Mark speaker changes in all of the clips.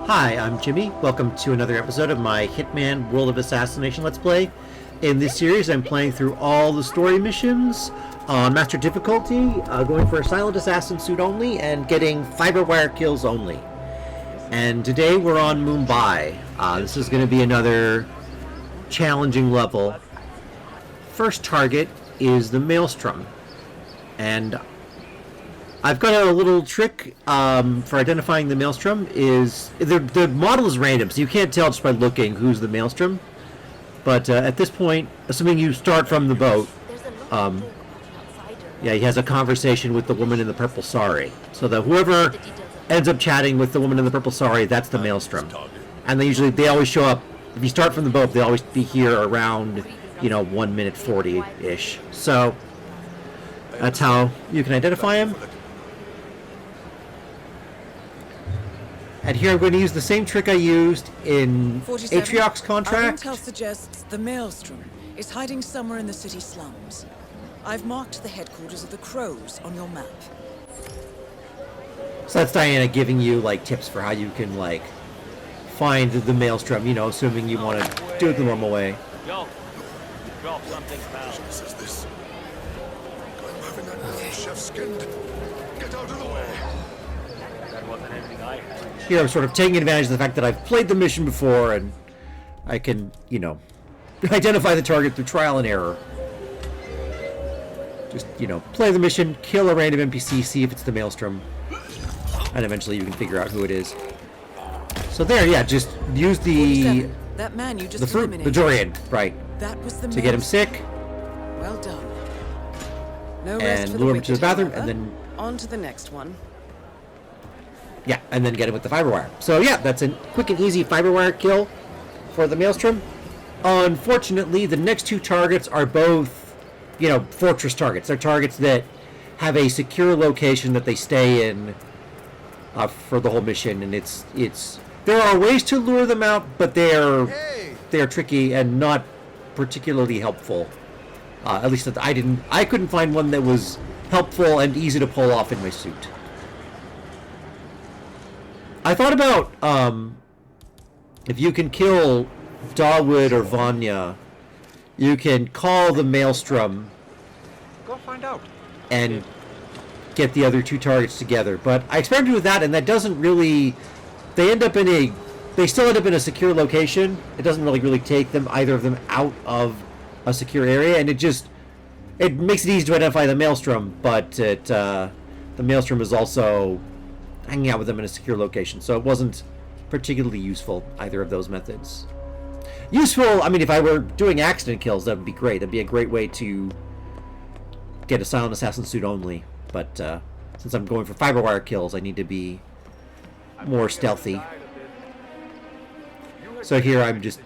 Speaker 1: Hi, I'm Jimmy. Welcome to another episode of my Hitman World of Assassination Let's Play. In this series, I'm playing through all the story missions on Master Difficulty, going for a Silent Assassin suit only, and getting Fiberwire kills only. And today we're on Mumbai. This is going to be another challenging level. First target is the Maelstrom. And I've got a little trick for identifying the Maelstrom. The model is random, so you can't tell just by looking who's the Maelstrom. But at this point, assuming you start from the boat, yeah, he has a conversation with the woman in the purple sari. So that whoever ends up chatting with the woman in the purple sari, that's the Maelstrom. And they always show up. If you start from the boat, they always be here around, 1 minute 40-ish. So that's how you can identify him. And here I'm going to use the same trick I used in Atriox's contract.
Speaker 2: Our intel suggests the Maelstrom is hiding somewhere in the city slums. I've marked the headquarters of the Crows on your map.
Speaker 1: So that's Diana giving you tips for how you can find the Maelstrom, assuming you want to do it the normal way.
Speaker 3: Yo, drop something foul.
Speaker 4: Is this? I'm having that chef skinned. Get out of the way.
Speaker 3: That wasn't anything I had.
Speaker 1: Here I'm sort of taking advantage of the fact that I've played the mission before and I can, identify the target through trial and error. Just, play the mission, kill a random NPC, see if it's the Maelstrom, and eventually you can figure out who it is. So there, yeah, just use
Speaker 2: that man you just
Speaker 1: fruit, the durian, right,
Speaker 2: that was the
Speaker 1: to get him sick.
Speaker 2: Well done. No rest
Speaker 1: And
Speaker 2: for
Speaker 1: lure him
Speaker 2: wicked,
Speaker 1: to the bathroom,
Speaker 2: however.
Speaker 1: and then
Speaker 2: on to the next one.
Speaker 1: yeah, and then get him with the Fiberwire. So yeah, that's a quick and easy Fiberwire kill for the Maelstrom. Unfortunately, the next two targets are both, fortress targets. They're targets that have a secure location that they stay in for the whole mission, and it's there are ways to lure them out, but they're tricky and not particularly helpful. At least that I couldn't find one that was helpful and easy to pull off in my suit. I thought about if you can kill Dawood or Vanya, you can call the Maelstrom.
Speaker 4: Go find out.
Speaker 1: And get the other two targets together. But I experimented with that, and that doesn't really. They still end up in a secure location. It doesn't really take them, either of them, out of a secure area, and it makes it easy to identify the Maelstrom. But the Maelstrom is also hanging out with them in a secure location, so it wasn't particularly useful, either of those methods. Useful, I mean, if I were doing accident kills, that would be great. That'd be a great way to get a Silent Assassin suit only, but since I'm going for Fiberwire kills, I need to be more stealthy. So here I'm just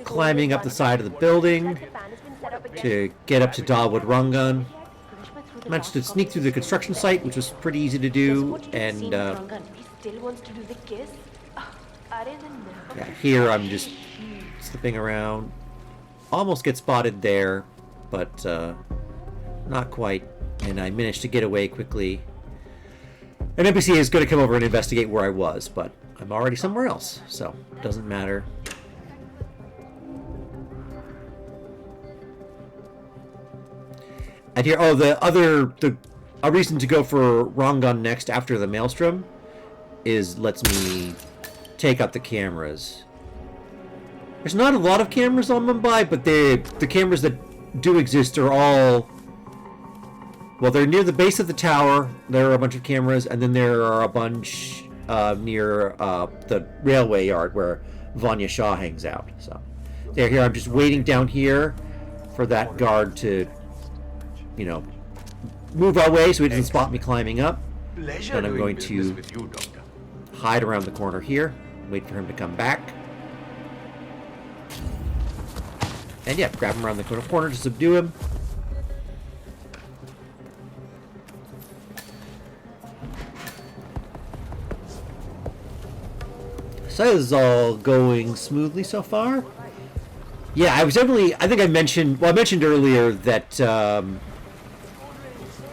Speaker 1: climbing up the side of the building to get up to Dawood Rangan. Managed to sneak through the construction site, which was pretty easy to do, and yeah, here I'm just slipping around. Almost get spotted there, but not quite, and I managed to get away quickly. An NPC is going to come over and investigate where I was, but I'm already somewhere else, so it doesn't matter. And here, a reason to go for Rangan next after the Maelstrom lets me take out the cameras. There's not a lot of cameras on Mumbai, but the cameras that do exist are all. Well, they're near the base of the tower. There are a bunch of cameras, and then there are a bunch near the railway yard where Vanya Shah hangs out. So, here I'm just waiting down here for that guard to, move away so he doesn't spot me climbing up. Then I'm going to hide around the corner here, wait for him to come back. And yeah, grab him around the corner to subdue him. So this is all going smoothly so far. Yeah, I mentioned earlier that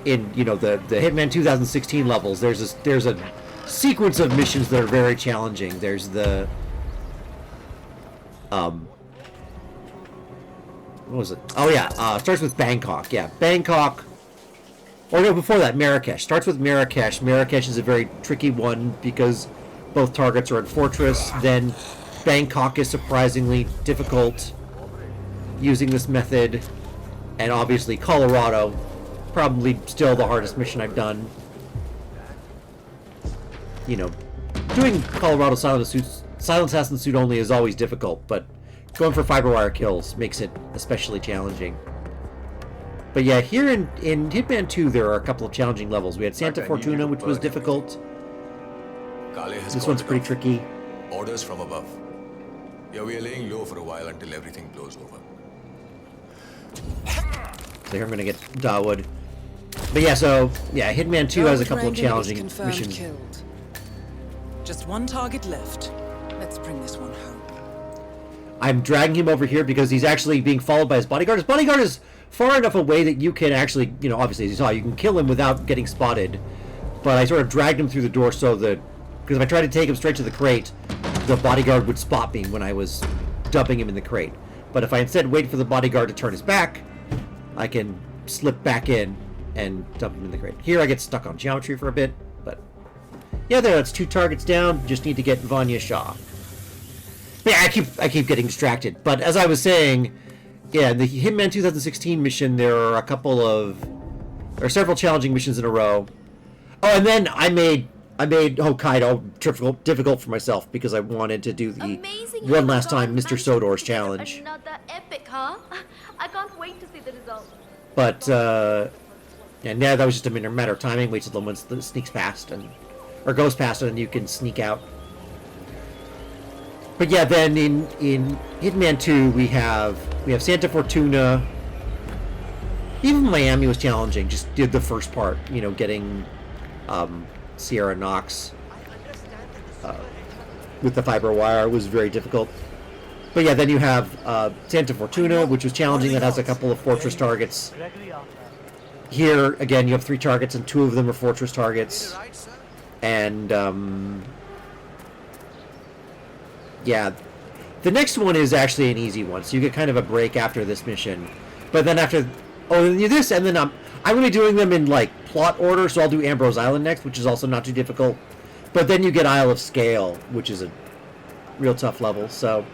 Speaker 1: in the Hitman 2016 levels, there's a sequence of missions that are very challenging. There's the what was it? Oh yeah, starts with Bangkok. Yeah, Bangkok. Or no, before that, Marrakesh. Starts with Marrakesh. Marrakesh is a very tricky one because both targets are in Fortress. Then Bangkok is surprisingly difficult using this method. And obviously Colorado, probably still the hardest mission I've done. You know, doing Colorado Silent Assassin suit only is always difficult, but going for Fiberwire kills makes it especially challenging. But yeah, here in Hitman 2, there are a couple of challenging levels. We had Santa Fortuna, which was difficult. This one's pretty tricky.
Speaker 4: Orders from above. Yeah, we are laying low for a while until everything blows over.
Speaker 1: So here I'm going to get Dawood. But yeah, so, yeah, Hitman 2 has a couple of challenging missions.
Speaker 2: Killed. Just one target left. Let's bring this one home.
Speaker 1: I'm dragging him over here because he's actually being followed by his bodyguard. His bodyguard is far enough away that you can actually, you know, obviously, as you saw, you can kill him without getting spotted. But I sort of dragged him through the door so that, because if I tried to take him straight to the crate, the bodyguard would spot me when I was dumping him in the crate. But if I instead wait for the bodyguard to turn his back, I can slip back in and dump him in the crate. Here I get stuck on geometry for a bit, but yeah, that's 2 targets down. Just need to get Vanya Shah. But yeah, I keep getting distracted. But as I was saying, yeah, the Hitman 2016 mission, there are several challenging missions in a row. Oh, and then I made Hokkaido difficult for myself because I wanted to do the one last time Mr. Sodor's challenge.
Speaker 5: Another epic, huh? I can't wait to see the result.
Speaker 1: But yeah, now that was just a matter of timing. Wait till the one sneaks past or goes past it, and you can sneak out. But yeah, then in Hitman 2 we have Santa Fortuna. Even Miami was challenging. Just did the first part, you know, getting Sierra Knox with the Fiberwire was very difficult. But yeah, then you have Santa Fortuna, which was challenging. That has a couple of Fortress targets. Here, again, you have 3 targets, and 2 of them are Fortress targets. And yeah, the next one is actually an easy one, so you get kind of a break after this mission. But then after, then you do this, and then I'm going to be doing them in like plot order, so I'll do Ambrose Island next, which is also not too difficult. But then you get Isle of Scale, which is a real tough level. So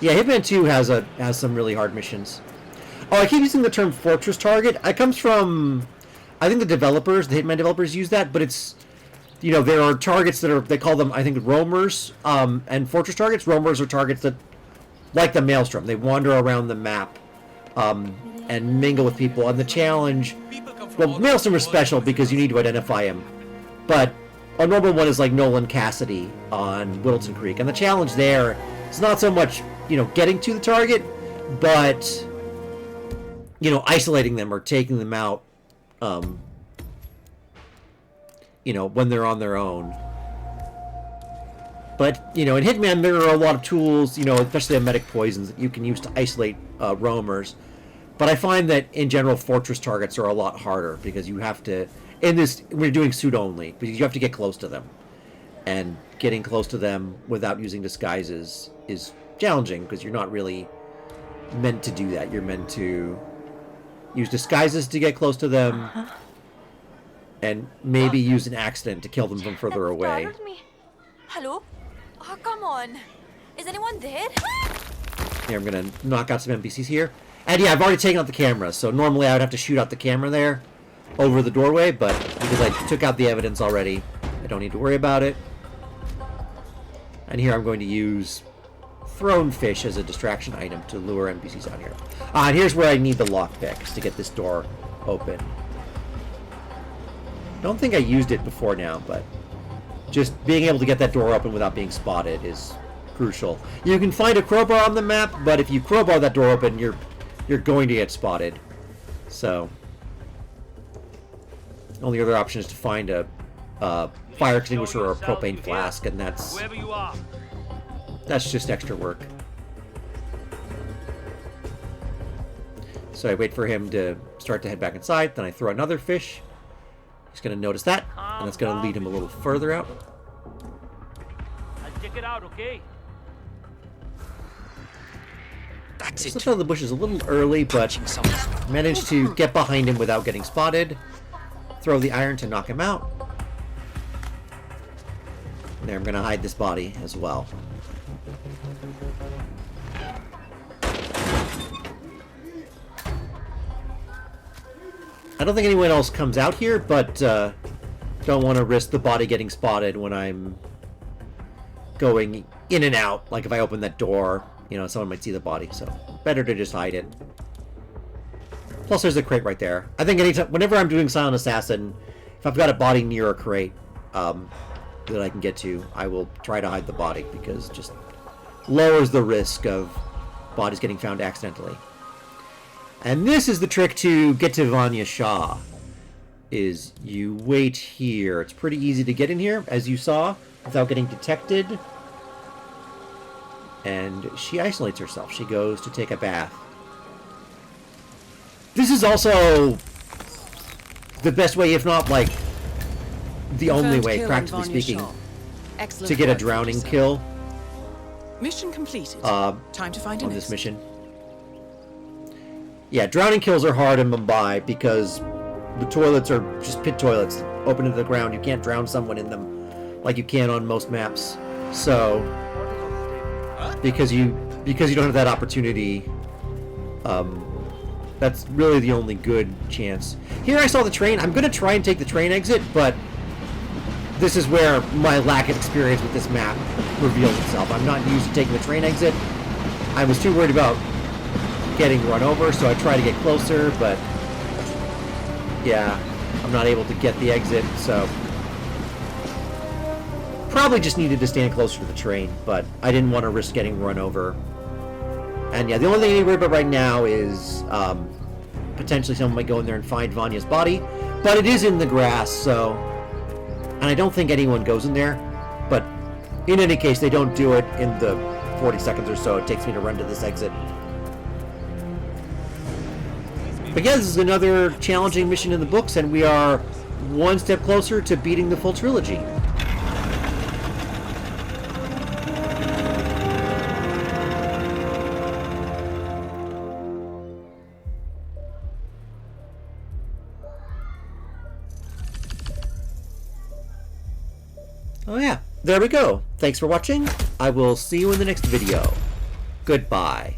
Speaker 1: yeah, Hitman 2 has some really hard missions. Oh, I keep using the term Fortress target. It comes from, I think the Hitman developers use that, but it's, you know, there are targets they call them, I think, roamers, and Fortress targets. Roamers are targets that, like the Maelstrom, they wander around the map and mingle with people. And the challenge, well, Maelstrom is special because you need to identify him, but a normal one is like Nolan Cassidy on Whittleton Creek. And the challenge there is not so much, you know, getting to the target, but, you know, isolating them or taking them out, you know, when they're on their own. But, you know, in Hitman, there are a lot of tools, you know, especially emetic poisons that you can use to isolate roamers. But I find that, in general, Fortress targets are a lot harder because you have to, we're doing suit only, because you have to get close to them. And getting close to them without using disguises is challenging because you're not really meant to do that. You're meant to use disguises to get close to them. And maybe use an accident to kill them from further away.
Speaker 5: Hello? Oh, come on. Is anyone there?
Speaker 1: Here, I'm going to knock out some NPCs here. And yeah, I've already taken out the camera, so normally I would have to shoot out the camera there over the doorway, but because I took out the evidence already, I don't need to worry about it. And here I'm going to use thrown fish as a distraction item to lure NPCs out here. And here's where I need the lockpicks to get this door open. I don't think I used it before now, but just being able to get that door open without being spotted is crucial. You can find a crowbar on the map, but if you crowbar that door open, you're going to get spotted. So, only other option is to find a fire extinguisher or a propane flask, and that's just extra work. So I wait for him to start to head back inside, then I throw another fish. He's going to notice that, and that's going to lead him a little further out.
Speaker 3: check it out, okay?
Speaker 6: That's
Speaker 1: Slipped
Speaker 6: it.
Speaker 1: out of the bushes a little early, but
Speaker 6: Punching someone.
Speaker 1: managed to get behind him without getting spotted. Throw the iron to knock him out. There, I'm gonna hide this body as well. I don't think anyone else comes out here, but don't want to risk the body getting spotted when I'm going in and out. Like if I open that door, you know, someone might see the body, so better to just hide it. Plus there's a crate right there. I think whenever I'm doing Silent Assassin, if I've got a body near a crate that I can get to, I will try to hide the body, because it just lowers the risk of bodies getting found accidentally. And this is the trick to get to Vanya Shah, is you wait here. It's pretty easy to get in here, as you saw, without getting detected. And she isolates herself. She goes to take a bath. This is also the best way, if not, like, the only
Speaker 2: Confirmed
Speaker 1: way,
Speaker 2: kill on
Speaker 1: practically
Speaker 2: Vanya
Speaker 1: speaking,
Speaker 2: Shah. Excellent
Speaker 1: to get a
Speaker 2: work,
Speaker 1: drowning
Speaker 2: officer.
Speaker 1: kill
Speaker 2: Mission completed. Time to find
Speaker 1: on
Speaker 2: an
Speaker 1: this
Speaker 2: exit.
Speaker 1: mission. Yeah, drowning kills are hard in Mumbai because the toilets are just pit toilets open into the ground. You can't drown someone in them like you can on most maps. So, because you don't have that opportunity, that's really the only good chance. Here I saw the train. I'm going to try and take the train exit, but this is where my lack of experience with this map reveals itself. I'm not used to taking the train exit. I was too worried about getting run over, so I try to get closer, but yeah, I'm not able to get the exit, so probably just needed to stand closer to the train, but I didn't want to risk getting run over. And yeah, the only thing I need to worry about right now is potentially someone might go in there and find Vanya's body, but it is in the grass, so, and I don't think anyone goes in there, but in any case, they don't do it in the 40 seconds or so it takes me to run to this exit. But yeah, this is another challenging mission in the books, and we are one step closer to beating the full trilogy. Oh yeah, there we go. Thanks for watching. I will see you in the next video. Goodbye.